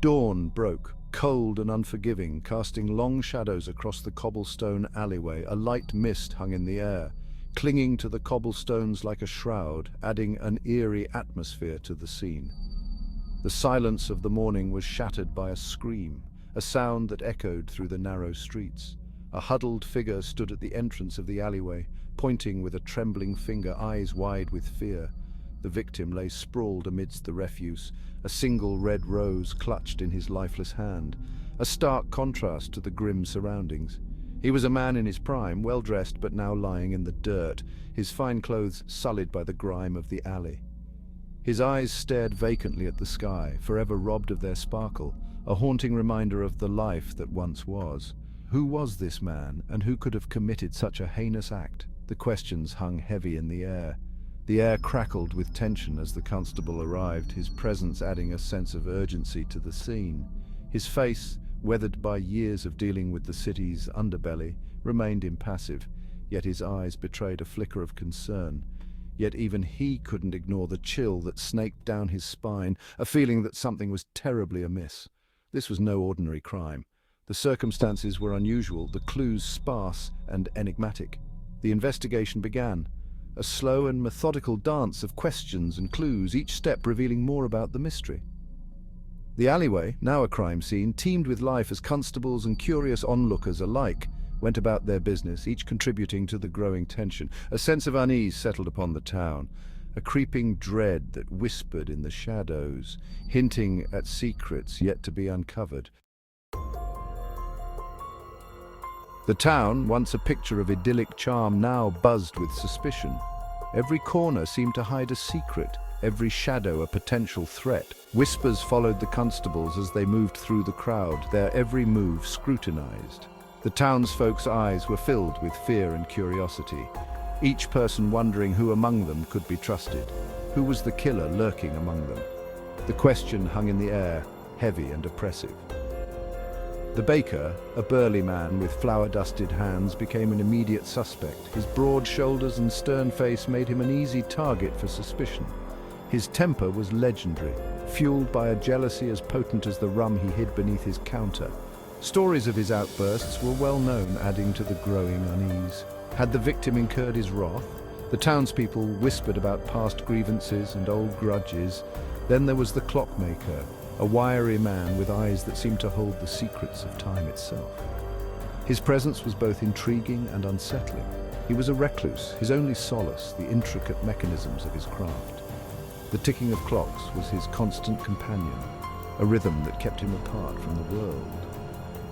Dawn broke, cold and unforgiving, casting long shadows across the cobblestone alleyway. A light mist hung in the air, clinging to the cobblestones like a shroud, adding an eerie atmosphere to the scene. The silence of the morning was shattered by a scream, a sound that echoed through the narrow streets. A huddled figure stood at the entrance of the alleyway, pointing with a trembling finger, eyes wide with fear. The victim lay sprawled amidst the refuse, a single red rose clutched in his lifeless hand, a stark contrast to the grim surroundings. He was a man in his prime, well-dressed but now lying in the dirt, his fine clothes sullied by the grime of the alley. His eyes stared vacantly at the sky, forever robbed of their sparkle, a haunting reminder of the life that once was. Who was this man, and who could have committed such a heinous act? The questions hung heavy in the air. The air crackled with tension as the constable arrived, his presence adding a sense of urgency to the scene. His face, weathered by years of dealing with the city's underbelly, remained impassive, yet his eyes betrayed a flicker of concern. Yet even he couldn't ignore the chill that snaked down his spine, a feeling that something was terribly amiss. This was no ordinary crime. The circumstances were unusual, the clues sparse and enigmatic. The investigation began, a slow and methodical dance of questions and clues, each step revealing more about the mystery. The alleyway, now a crime scene, teemed with life as constables and curious onlookers alike went about their business, each contributing to the growing tension. A sense of unease settled upon the town, a creeping dread that whispered in the shadows, hinting at secrets yet to be uncovered. The town, once a picture of idyllic charm, now buzzed with suspicion. Every corner seemed to hide a secret, every shadow a potential threat. Whispers followed the constables as they moved through the crowd, their every move scrutinized. The townsfolk's eyes were filled with fear and curiosity, each person wondering who among them could be trusted. Who was the killer lurking among them? The question hung in the air, heavy and oppressive. The baker, a burly man with flour-dusted hands, became an immediate suspect. His broad shoulders and stern face made him an easy target for suspicion. His temper was legendary, fueled by a jealousy as potent as the rum he hid beneath his counter. Stories of his outbursts were well known, adding to the growing unease. Had the victim incurred his wrath? The townspeople whispered about past grievances and old grudges. Then there was the clockmaker, a wiry man with eyes that seemed to hold the secrets of time itself. His presence was both intriguing and unsettling. He was a recluse, his only solace the intricate mechanisms of his craft. The ticking of clocks was his constant companion, a rhythm that kept him apart from the world.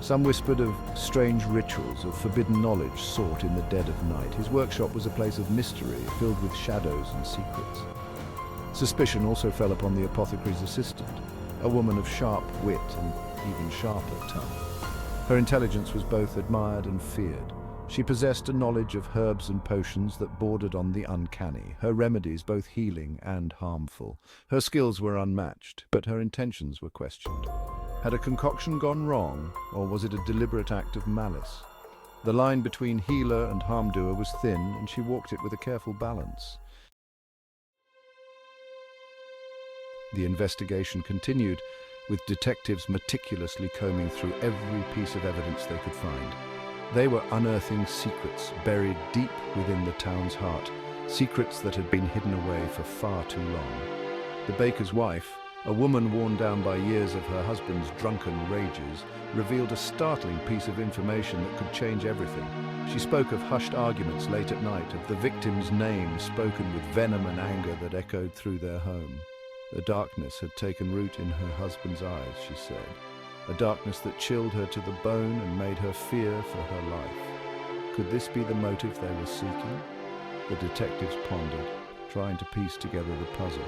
Some whispered of strange rituals, of forbidden knowledge sought in the dead of night. His workshop was a place of mystery, filled with shadows and secrets. Suspicion also fell upon the apothecary's assistant, a woman of sharp wit and even sharper tongue. Her intelligence was both admired and feared. She possessed a knowledge of herbs and potions that bordered on the uncanny, her remedies both healing and harmful. Her skills were unmatched, but her intentions were questioned. Had a concoction gone wrong, or was it a deliberate act of malice? The line between healer and harm-doer was thin, and she walked it with a careful balance. The investigation continued, with detectives meticulously combing through every piece of evidence they could find. They were unearthing secrets buried deep within the town's heart, secrets that had been hidden away for far too long. The baker's wife, a woman worn down by years of her husband's drunken rages, revealed a startling piece of information that could change everything. She spoke of hushed arguments late at night, of the victim's name spoken with venom and anger that echoed through their home. The darkness had taken root in her husband's eyes, she said, a darkness that chilled her to the bone and made her fear for her life. Could this be the motive they were seeking? The detectives pondered, trying to piece together the puzzle.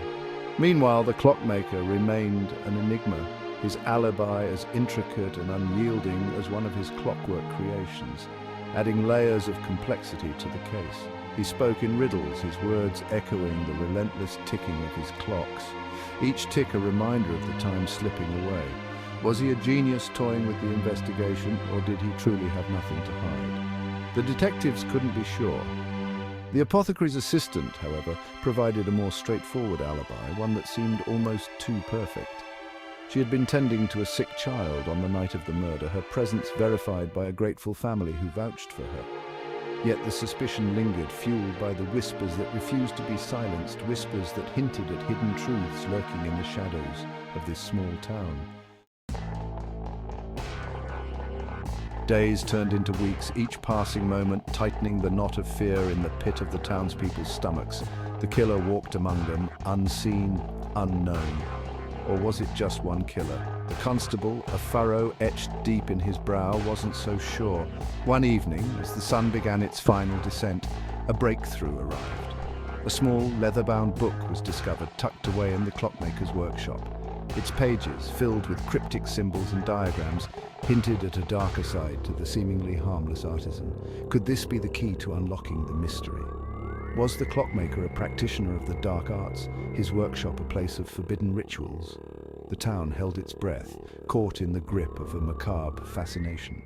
Meanwhile, the clockmaker remained an enigma, his alibi as intricate and unyielding as one of his clockwork creations, adding layers of complexity to the case. He spoke in riddles, his words echoing the relentless ticking of his clocks, each tick a reminder of the time slipping away. Was he a genius toying with the investigation, or did he truly have nothing to hide? The detectives couldn't be sure. The apothecary's assistant, however, provided a more straightforward alibi, one that seemed almost too perfect. She had been tending to a sick child on the night of the murder, her presence verified by a grateful family who vouched for her. Yet the suspicion lingered, fueled by the whispers that refused to be silenced, whispers that hinted at hidden truths lurking in the shadows of this small town. Days turned into weeks, each passing moment tightening the knot of fear in the pit of the townspeople's stomachs. The killer walked among them, unseen, unknown. Or was it just one killer? The constable, a furrow etched deep in his brow, wasn't so sure. One evening, as the sun began its final descent, a breakthrough arrived. A small, leather-bound book was discovered, tucked away in the clockmaker's workshop. Its pages, filled with cryptic symbols and diagrams, hinted at a darker side to the seemingly harmless artisan. Could this be the key to unlocking the mystery? Was the clockmaker a practitioner of the dark arts, his workshop a place of forbidden rituals? The town held its breath, caught in the grip of a macabre fascination.